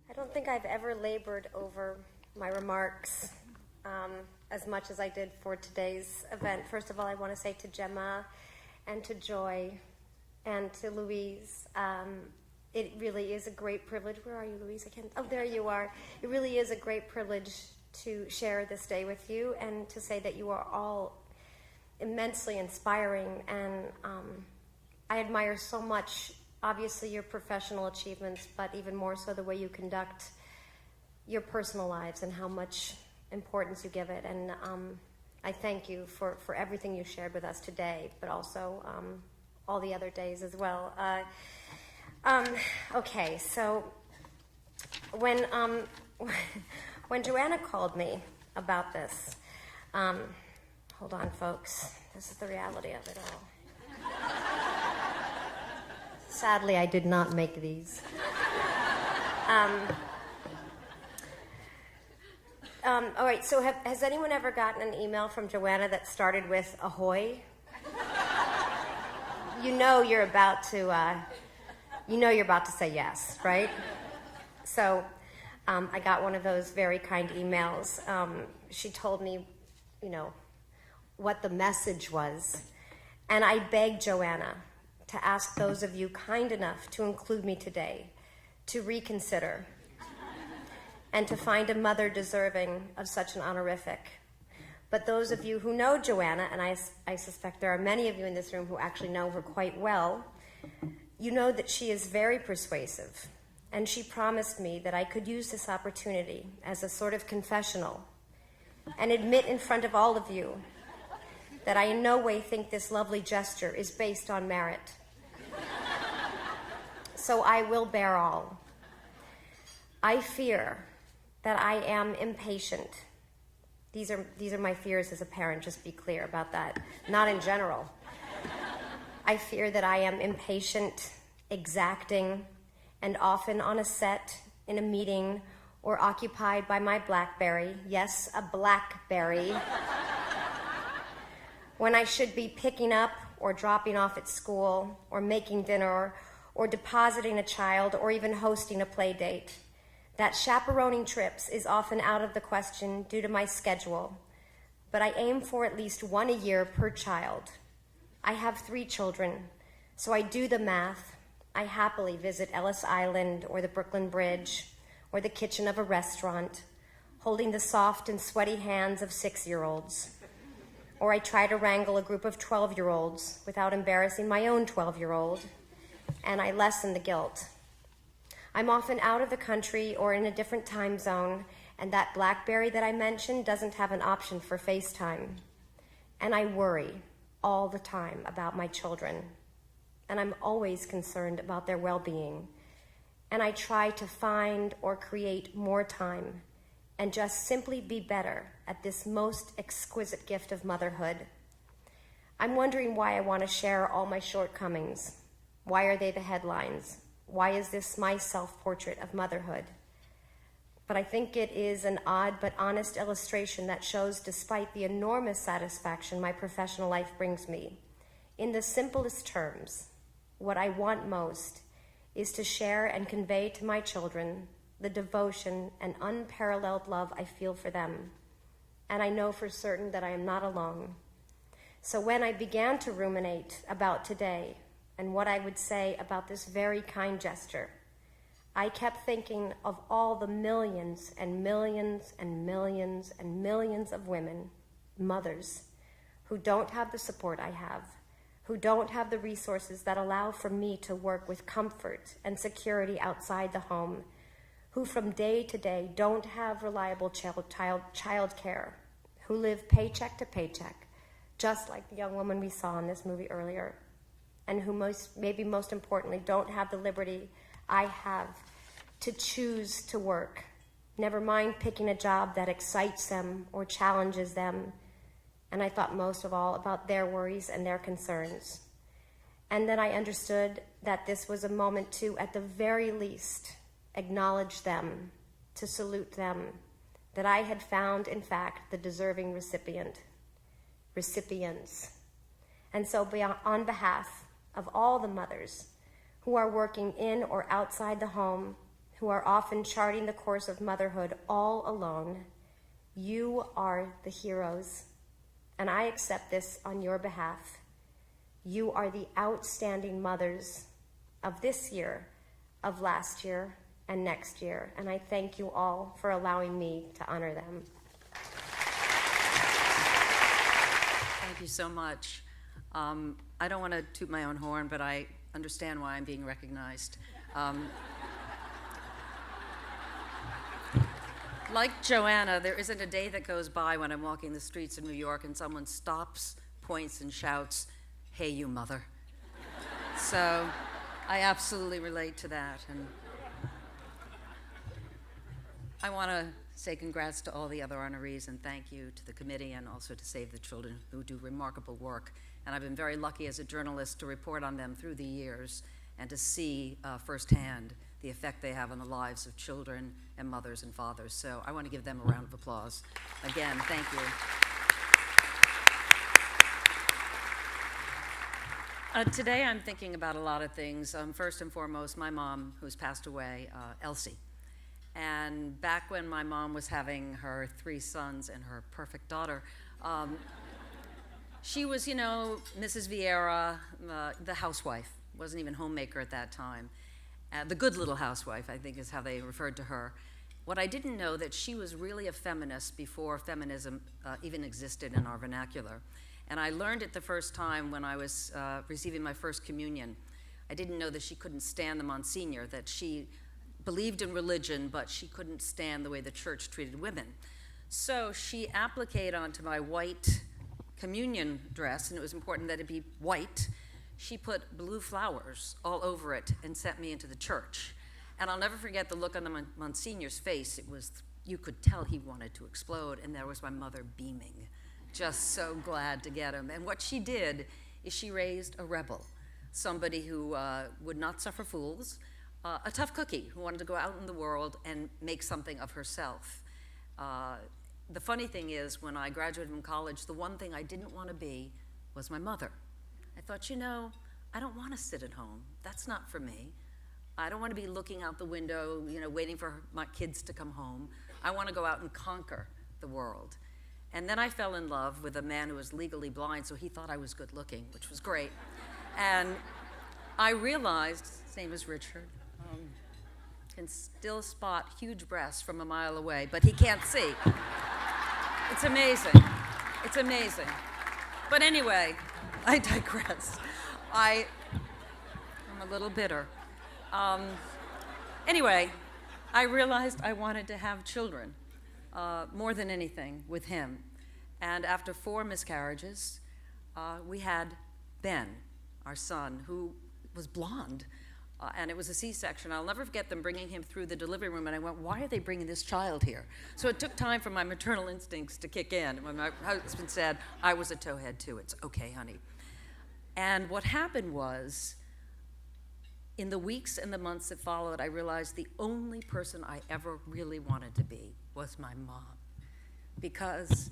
I don't think I've ever labored over my remarks as much as I did for today's event. First of all, I want to say to Gemma and to Joy and to Louise, it really is a great privilege. Where are you, Louise? Oh, there you are. It really is a great privilege to share this day with you and to say that you are all immensely inspiring, and I admire so much, obviously, your professional achievements, but even more so the way you conduct your personal lives and how much importance you give it. And I thank you for everything you shared with us today, but also all the other days as well. Okay, so when Joanna called me about this, hold on, folks. This is the reality of it all. Sadly, I did not make these. All right, so has anyone ever gotten an email from Joanna that started with ahoy? You know you're about to say yes, right? So I got one of those very kind emails. She told me, what the message was. And I begged Joanna to ask those of you kind enough to include me today to reconsider and to find a mother deserving of such an honorific. But those of you who know Joanna, and I suspect there are many of you in this room who actually know her quite well, you know that she is very persuasive. And she promised me that I could use this opportunity as a sort of confessional and admit in front of all of you that I in no way think this lovely gesture is based on merit. So I will bear all. I fear that I am impatient. These are my fears as a parent, just be clear about that, not in general. I fear that I am impatient, exacting, and often on a set, in a meeting, or occupied by my BlackBerry. Yes, a BlackBerry. When I should be picking up or dropping off at school, or making dinner, or depositing a child, or even hosting a play date. That chaperoning trips is often out of the question due to my schedule, but I aim for at least one a year per child. I have 3 children, so I do the math. I happily visit Ellis Island or the Brooklyn Bridge or the kitchen of a restaurant, holding the soft and sweaty hands of 6-year-olds. Or I try to wrangle a group of 12-year-olds without embarrassing my own 12-year-old, and I lessen the guilt. I'm often out of the country or in a different time zone, and that BlackBerry that I mentioned doesn't have an option for FaceTime. And I worry all the time about my children, and I'm always concerned about their well-being. And I try to find or create more time and just simply be better at this most exquisite gift of motherhood. I'm wondering why I want to share all my shortcomings. Why are they the headlines? Why is this my self-portrait of motherhood? But I think it is an odd but honest illustration that shows, despite the enormous satisfaction my professional life brings me, in the simplest terms, what I want most is to share and convey to my children the devotion and unparalleled love I feel for them. And I know for certain that I am not alone. So when I began to ruminate about today and what I would say about this very kind gesture, I kept thinking of all the millions and millions and millions and millions of women, mothers, who don't have the support I have, who don't have the resources that allow for me to work with comfort and security outside the home, who from day to day don't have reliable child care, who live paycheck to paycheck, just like the young woman we saw in this movie earlier, and who maybe most importantly don't have the liberty I have to choose to work, never mind picking a job that excites them or challenges them. And I thought most of all about their worries and their concerns. And then I understood that this was a moment to, at the very least, acknowledge them, to salute them, that I had found, in fact, the deserving recipients. And so on behalf of all the mothers who are working in or outside the home, who are often charting the course of motherhood all alone. You are the heroes, and I accept this on your behalf. You are the outstanding mothers of this year, of last year, and next year, and I thank you all for allowing me to honor them. Thank you so much. I don't want to toot my own horn, but I understand why I'm being recognized. Like Joanna, there isn't a day that goes by when I'm walking the streets of New York and someone stops, points, and shouts, "Hey, you mother." So I absolutely relate to that. And I want to say congrats to all the other honorees and thank you to the committee and also to Save the Children, who do remarkable work. And I've been very lucky as a journalist to report on them through the years and to see firsthand the effect they have on the lives of children and mothers and fathers. So I want to give them a round of applause. Again, thank you. Today I'm thinking about a lot of things. First and foremost, my mom, who's passed away, Elsie. And back when my mom was having her 3 sons and her perfect daughter, she was, Mrs. Vieira, the housewife, wasn't even homemaker at that time. The good little housewife, I think is how they referred to her. What I didn't know, that she was really a feminist before feminism even existed in our vernacular. And I learned it the first time when I was receiving my first communion. I didn't know that she couldn't stand the Monsignor, that she believed in religion, but she couldn't stand the way the church treated women. So she appliqued onto my white communion dress, and it was important that it be white. She put blue flowers all over it and sent me into the church. And I'll never forget the look on the Monsignor's face. It was, you could tell he wanted to explode, and there was my mother beaming, just so glad to get him. And what she did is she raised a rebel, somebody who would not suffer fools, a tough cookie who wanted to go out in the world and make something of herself. The funny thing is, when I graduated from college, the one thing I didn't want to be was my mother. I thought, I don't want to sit at home. That's not for me. I don't want to be looking out the window, waiting for my kids to come home. I want to go out and conquer the world. And then I fell in love with a man who was legally blind, so he thought I was good looking, which was great. And I realized, his name is Richard, can still spot huge breasts from a mile away, but he can't see. It's amazing. It's amazing. But anyway, I digress. I'm a little bitter. Anyway, I realized I wanted to have children, more than anything, with him. And after 4 miscarriages, we had Ben, our son, who was blonde. And it was a C-section. I'll never forget them bringing him through the delivery room, and I went, why are they bringing this child here? So it took time for my maternal instincts to kick in. When my husband said, I was a towhead too, it's okay, honey. And what happened was, in the weeks and the months that followed, I realized the only person I ever really wanted to be was my mom. Because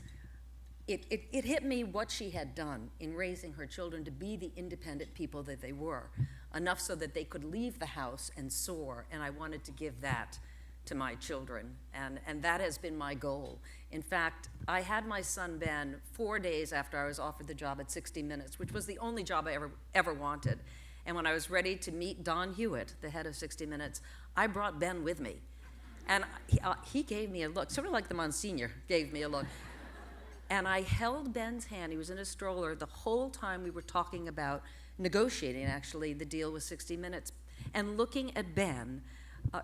it hit me what she had done in raising her children to be the independent people that they were, enough so that they could leave the house and soar, and I wanted to give that to my children, and that has been my goal. In fact, I had my son Ben 4 days after I was offered the job at 60 Minutes, which was the only job I ever wanted. And when I was ready to meet Don Hewitt, the head of 60 Minutes, I brought Ben with me. And he gave me a look, sort of like the Monsignor gave me a look. And I held Ben's hand, he was in a stroller, the whole time we were talking about negotiating, actually, the deal with 60 Minutes, and looking at Ben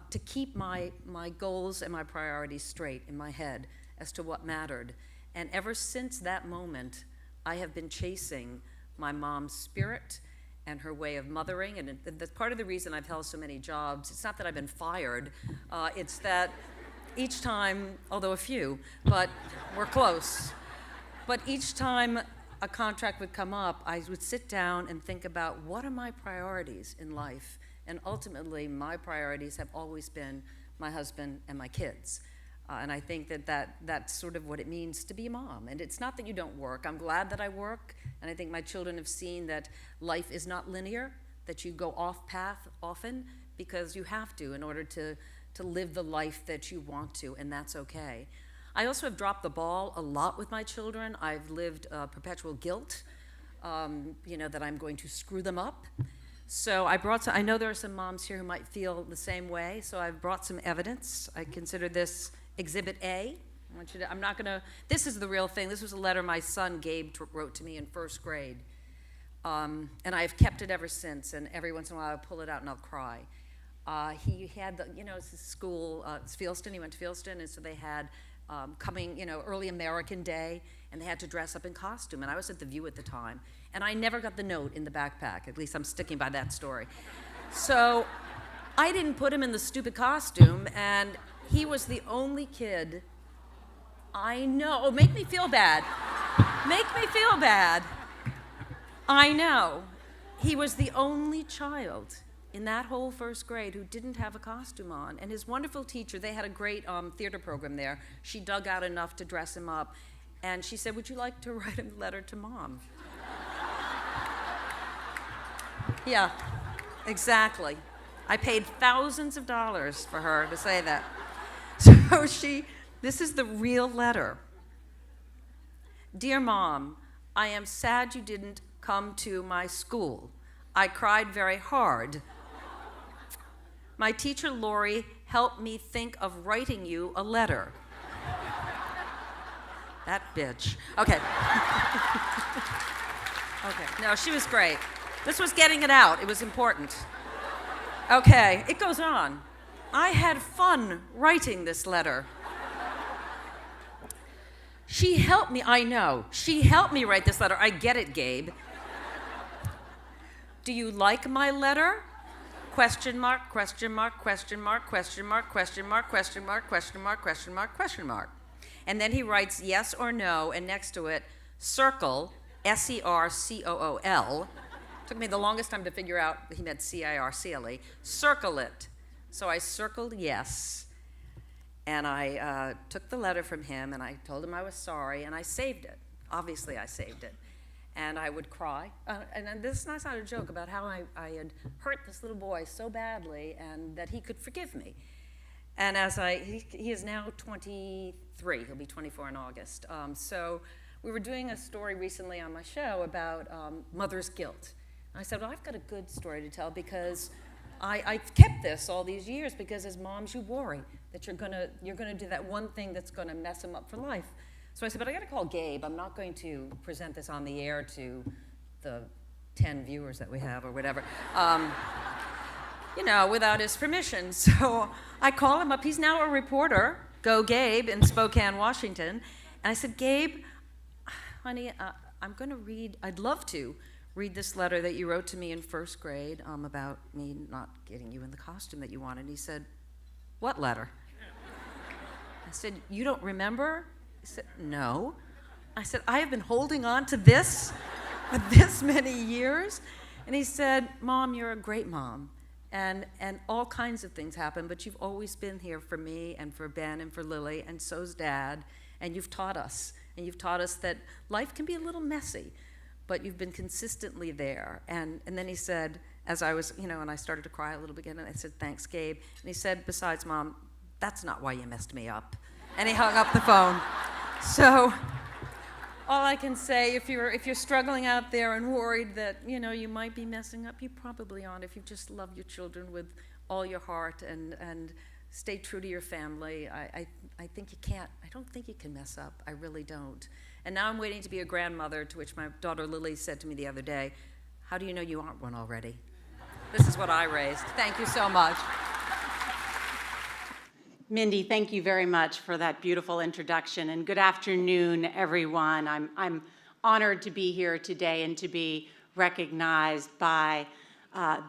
to keep my goals and my priorities straight in my head as to what mattered. And ever since that moment, I have been chasing my mom's spirit and her way of mothering, and that's part of the reason I've held so many jobs. It's not that I've been fired, it's that each time, although a few, but we're close. But each time a contract would come up, I would sit down and think about what are my priorities in life? And ultimately, my priorities have always been my husband and my kids. And I think that's sort of what it means to be a mom. And it's not that you don't work. I'm glad that I work, and I think my children have seen that life is not linear, that you go off path often, because you have to in order to live the life that you want to, and that's okay. I also have dropped the ball a lot with my children. I've lived perpetual guilt, that I'm going to screw them up. So I know there are some moms here who might feel the same way, so I've brought some evidence. I consider this Exhibit A. This is the real thing. This was a letter my son Gabe wrote to me in first grade. And I've kept it ever since, and every once in a while I'll pull it out and I'll cry. He had it's his school, it's Fieldston, he went to Fieldston, and so they had early American Day, and they had to dress up in costume, and I was at the View at the time, and I never got the note in the backpack. At least I'm sticking by that story. So I didn't put him in the stupid costume, and he was the only kid I know. Oh, make me feel bad. Make me feel bad. I know. He was the only child in that whole first grade who didn't have a costume on. And his wonderful teacher, they had a great theater program there. She dug out enough to dress him up. And she said, would you like to write a letter to Mom? Yeah, exactly. I paid thousands of dollars for her to say that. So this is the real letter. Dear Mom, I am sad you didn't come to my school. I cried very hard. My teacher, Lori, helped me think of writing you a letter. That bitch. Okay. Okay. No, she was great. This was getting it out. It was important. Okay, it goes on. I had fun writing this letter. She helped me, I know. She helped me write this letter. I get it, Gabe. Do you like my letter? Question mark, question mark, question mark, question mark, question mark, question mark, question mark, question mark, question mark. And then he writes yes or no, and next to it, circle, S-E-R-C-O-O-L. Took me the longest time to figure out he meant C-I-R-C-L-E. Circle it. So I circled yes, and I took the letter from him, and I told him I was sorry, and I saved it. Obviously, I saved it. And I would cry. And this is not a joke about how I had hurt this little boy so badly and that he could forgive me. And he is now 23. He'll be 24 in August. So we were doing a story recently on my show about mother's guilt. And I said, well, I've got a good story to tell because I've kept this all these years because as moms you worry that you're gonna do that one thing that's gonna mess him up for life. So I said, but I gotta call Gabe. I'm not going to present this on the air to the 10 viewers that we have or whatever, without his permission. So I call him up. He's now a reporter, go Gabe, in Spokane, Washington. And I said, Gabe, honey, I'd love to read this letter that you wrote to me in first grade about me not getting you in the costume that you wanted. And he said, what letter? I said, you don't remember? He said, no. I said, I have been holding on to this for this many years. And he said, Mom, you're a great mom. And all kinds of things happen, but you've always been here for me and for Ben and for Lily, and so's Dad. And you've taught us. And you've taught us that life can be a little messy, but you've been consistently there. And then he said, as I was, and I started to cry a little bit again, and I said, thanks, Gabe. And he said, besides, Mom, that's not why you messed me up. And he hung up the phone. So all I can say, if you're struggling out there and worried that, you might be messing up, you probably aren't if you just love your children with all your heart and stay true to your family. I think you can't, I don't think you can mess up. I really don't. And now I'm waiting to be a grandmother, to which my daughter Lily said to me the other day, how do you know you aren't one already? This is what I raised. Thank you so much. Mindy, thank you very much for that beautiful introduction, and good afternoon, everyone. I'm honored to be here today and to be recognized by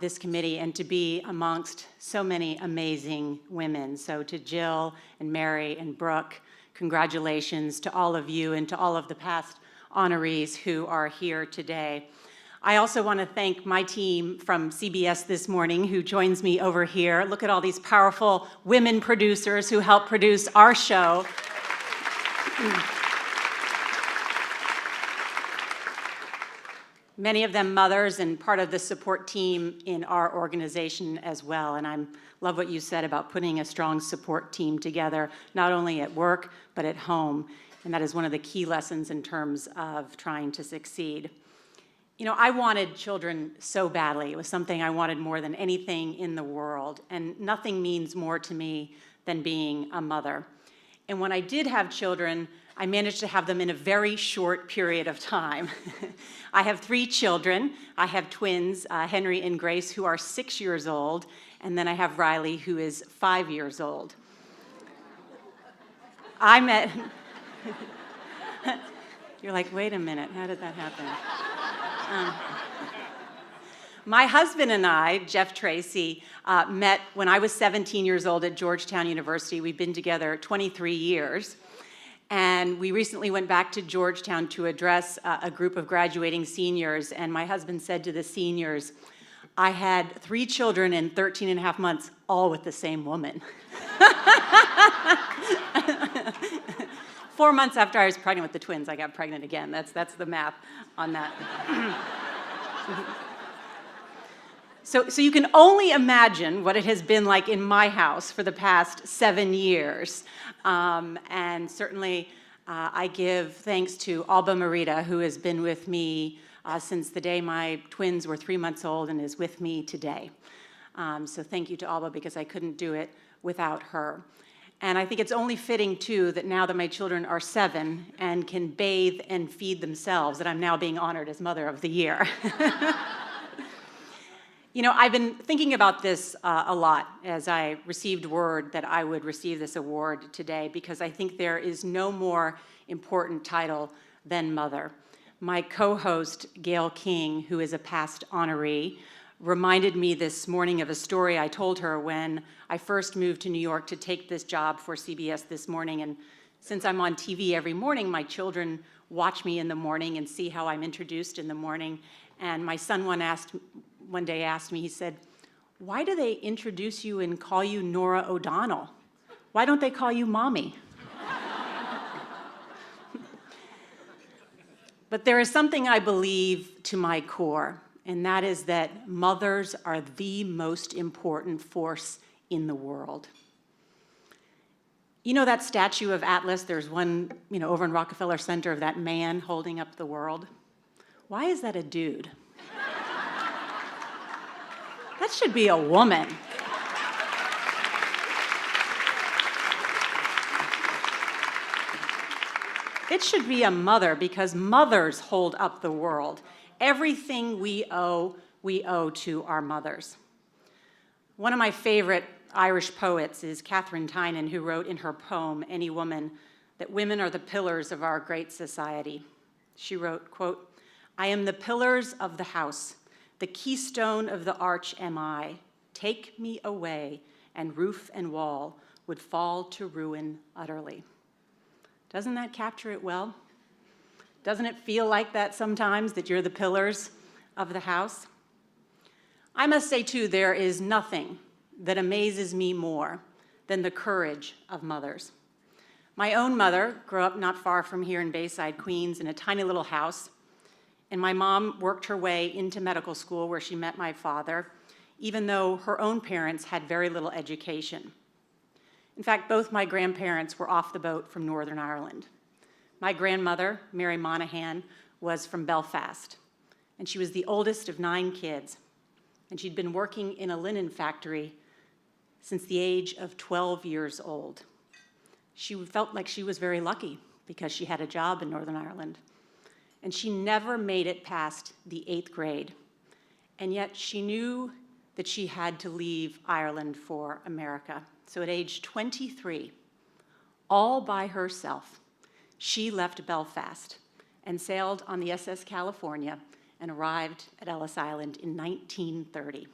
this committee and to be amongst so many amazing women. So to Jill and Mary and Brooke, congratulations to all of you and to all of the past honorees who are here today. I also want to thank my team from CBS This Morning who joins me over here. Look at all these powerful women producers who help produce our show. many of them mothers and part of the support team in our organization as well. And I love what you said about putting a strong support team together, not only at work, but at home. And that is one of the key lessons in terms of trying to succeed. You know, I wanted children so badly. It was something I wanted more than anything in the world. And nothing means more to me than being a mother. And when I did have children, I managed to have them in a very short period of time. I have 3 children. I have twins, Henry and Grace, who are 6 years old, and then I have Riley, who is 5 years old. I met... You're like, wait a minute, how did that happen? My husband and I, Jeff Tracy, met when I was 17 years old at Georgetown University. We've been together 23 years. And we recently went back to Georgetown to address a group of graduating seniors. And my husband said to the seniors, I had 3 children in 13 and a half months, all with the same woman. 4 months after I was pregnant with the twins, I got pregnant again. That's the math on that. So you can only imagine what it has been like in my house for the past 7 years. And certainly I give thanks to Alba Marita, who has been with me since the day my twins were 3 months old and is with me today. So thank you to Alba, because I couldn't do it without her. And I think it's only fitting, too, that now that my children are 7 and can bathe and feed themselves, that I'm now being honored as Mother of the Year. You know, I've been thinking about this a lot as I received word that I would receive this award today, because I think there is no more important title than mother. My co-host, Gail King, who is a past honoree, reminded me this morning of a story I told her when I first moved to New York to take this job for CBS This Morning. And since I'm on TV every morning, my children watch me in the morning and see how I'm introduced in the morning. And my son one day asked me, he said, why do they introduce you and call you Nora O'Donnell? Why don't they call you Mommy? But there is something I believe to my core, and that is that mothers are the most important force in the world. You know that statue of Atlas? There's one, over in Rockefeller Center, of that man holding up the world. Why is that a dude? That should be a woman. It should be a mother, because mothers hold up the world. Everything we owe to our mothers. One of my favorite Irish poets is Catherine Tynan, who wrote in her poem, Any Woman, that women are the pillars of our great society. She wrote, quote, I am the pillars of the house, the keystone of the arch am I. Take me away, and roof and wall would fall to ruin utterly. Doesn't that capture it well? Doesn't it feel like that sometimes, that you're the pillars of the house? I must say, too, there is nothing that amazes me more than the courage of mothers. My own mother grew up not far from here in Bayside, Queens, in a tiny little house. And my mom worked her way into medical school, where she met my father, even though her own parents had very little education. In fact, both my grandparents were off the boat from Northern Ireland. My grandmother, Mary Monaghan, was from Belfast, and she was the oldest of 9 kids, and she'd been working in a linen factory since the age of 12 years old. She felt like she was very lucky because she had a job in Northern Ireland. And she never made it past the 8th grade. And yet she knew that she had to leave Ireland for America. So at age 23, all by herself, she left Belfast and sailed on the SS California and arrived at Ellis Island in 1930.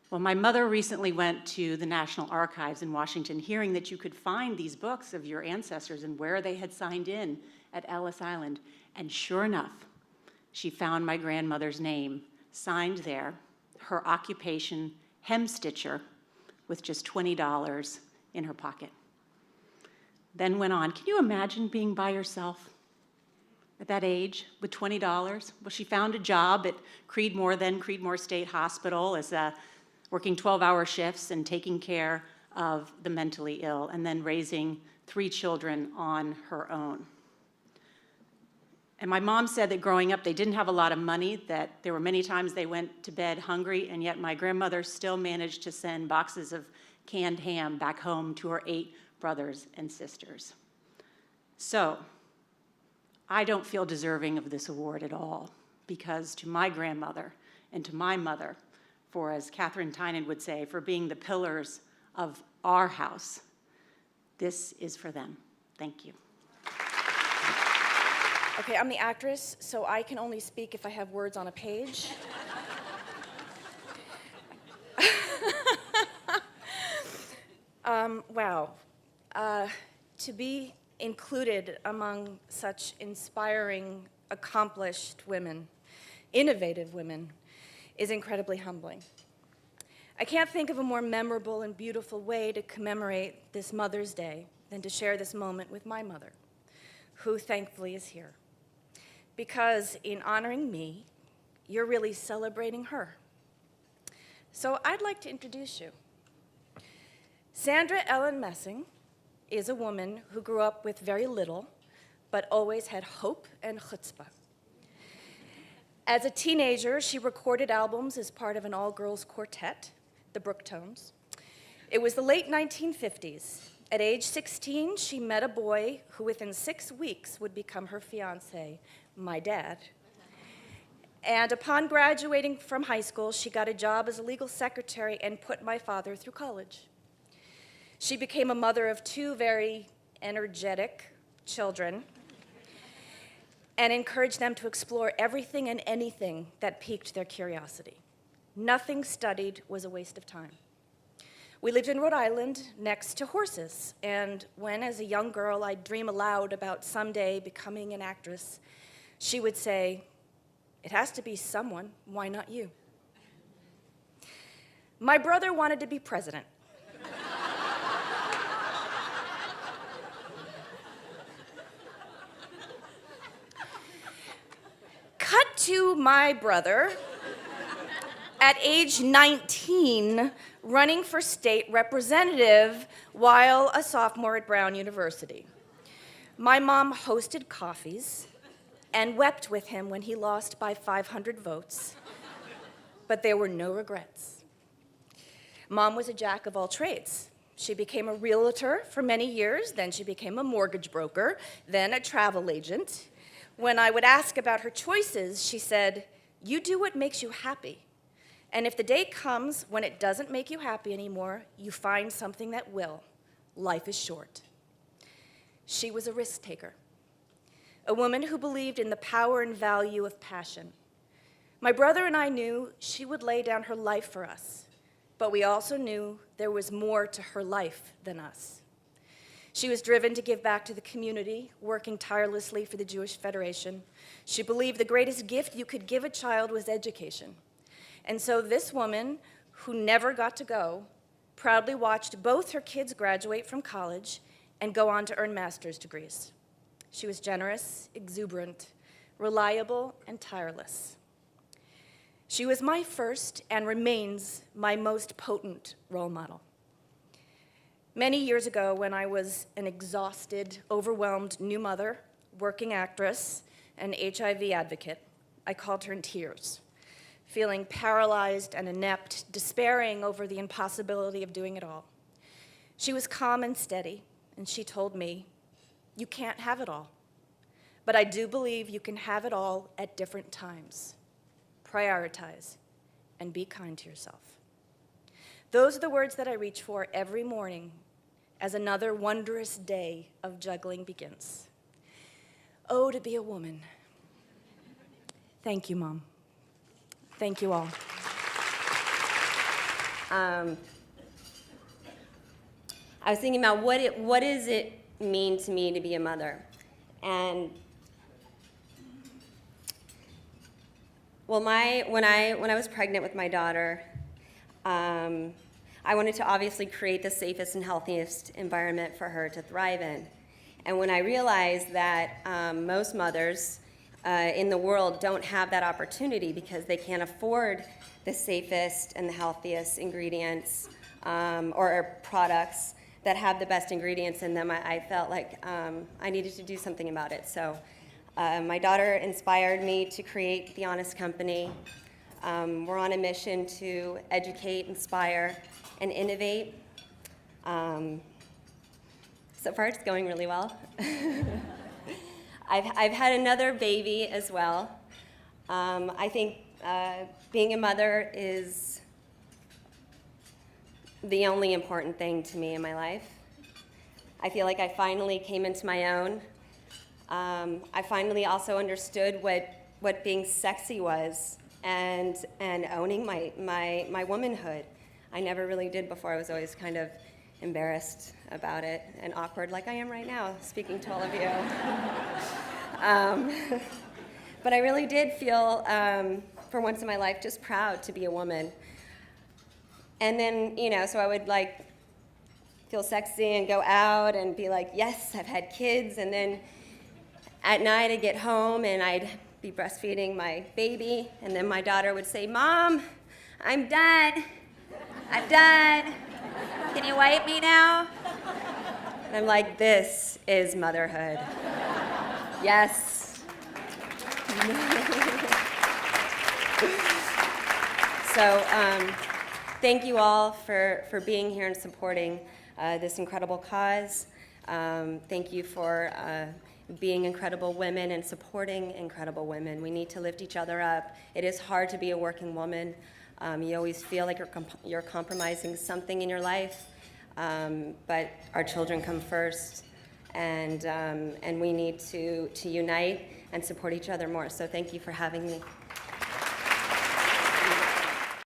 Well, my mother recently went to the National Archives in Washington, hearing that you could find these books of your ancestors and where they had signed in at Ellis Island. And sure enough, she found my grandmother's name signed there, her occupation, hemstitcher, with just $20 in her pocket. Then went on. Can you imagine being by yourself? at that age with $20? Well, she found a job at Creedmoor State Hospital as working 12-hour shifts and taking care of the mentally ill, and then raising 3 children on her own. And my mom said that growing up, they didn't have a lot of money, that there were many times they went to bed hungry, and yet my grandmother still managed to send boxes of canned ham back home to her 8 brothers and sisters. So, I don't feel deserving of this award at all, because to my grandmother and to my mother, for, as Catherine Tynan would say, for being the pillars of our house, this is for them. Thank you. Okay, I'm the actress, so I can only speak if I have words on a page. Wow. To be included among such inspiring, accomplished women, innovative women, is incredibly humbling. I can't think of a more memorable and beautiful way to commemorate this Mother's Day than to share this moment with my mother, who thankfully is here. Because in honoring me, you're really celebrating her. So I'd like to introduce you. Sandra Ellen Messing is a woman who grew up with very little, but always had hope and chutzpah. As a teenager, she recorded albums as part of an all-girls quartet, the Brooktones. It was the late 1950s. At age 16, she met a boy who within 6 weeks would become her fiancé, my dad. And upon graduating from high school, she got a job as a legal secretary and put my father through college. She became a mother of 2 very energetic children and encouraged them to explore everything and anything that piqued their curiosity. Nothing studied was a waste of time. We lived in Rhode Island next to horses, and when, as a young girl, I'd dream aloud about someday becoming an actress, she would say, "It has to be someone, why not you?" My brother wanted to be president. Cut to my brother at age 19, running for state representative while a sophomore at Brown University. My mom hosted coffees and wept with him when he lost by 500 votes, but there were no regrets. Mom was a jack of all trades. She became a realtor for many years, then she became a mortgage broker, then a travel agent. When I would ask about her choices, she said, "You do what makes you happy. And if the day comes when it doesn't make you happy anymore, you find something that will. Life is short." She was a risk taker, a woman who believed in the power and value of passion. My brother and I knew she would lay down her life for us, but we also knew there was more to her life than us. She was driven to give back to the community, working tirelessly for the Jewish Federation. She believed the greatest gift you could give a child was education. And so this woman, who never got to go, proudly watched both her kids graduate from college and go on to earn master's degrees. She was generous, exuberant, reliable, and tireless. She was my first and remains my most potent role model. Many years ago, when I was an exhausted, overwhelmed new mother, working actress, and HIV advocate, I called her in tears, feeling paralyzed and inept, despairing over the impossibility of doing it all. She was calm and steady, and she told me, "You can't have it all, but I do believe you can have it all at different times. Prioritize and be kind to yourself." Those are the words that I reach for every morning as another wondrous day of juggling begins. Oh, to be a woman. Thank you, Mom. Thank you all. I was thinking about what does it mean to me to be a mother? And well, when I was pregnant with my daughter, I wanted to obviously create the safest and healthiest environment for her to thrive in. And when I realized that most mothers in the world don't have that opportunity because they can't afford the safest and the healthiest ingredients or products that have the best ingredients in them. I felt like I needed to do something about it. So my daughter inspired me to create The Honest Company. We're on a mission to educate, inspire, and innovate. So far, it's going really well. I've had another baby as well. I think being a mother is the only important thing to me in my life. I feel like I finally came into my own. I finally also understood what being sexy was and owning my womanhood. I never really did before. I was always kind of embarrassed about it and awkward like I am right now speaking to all of you. But I really did feel, for once in my life, just proud to be a woman. And then, so I would like feel sexy and go out and be like, yes, I've had kids. And then at night I'd get home and I'd be breastfeeding my baby. And then my daughter would say, Mom, I'm done. I'm done. Can you wipe me now? And I'm like, this is motherhood. Yes. So thank you all for being here and supporting this incredible cause. Thank you for being incredible women and supporting incredible women. We need to lift each other up. It is hard to be a working woman. You always feel like you're compromising something in your life, but our children come first, and we need to unite and support each other more. So thank you for having me.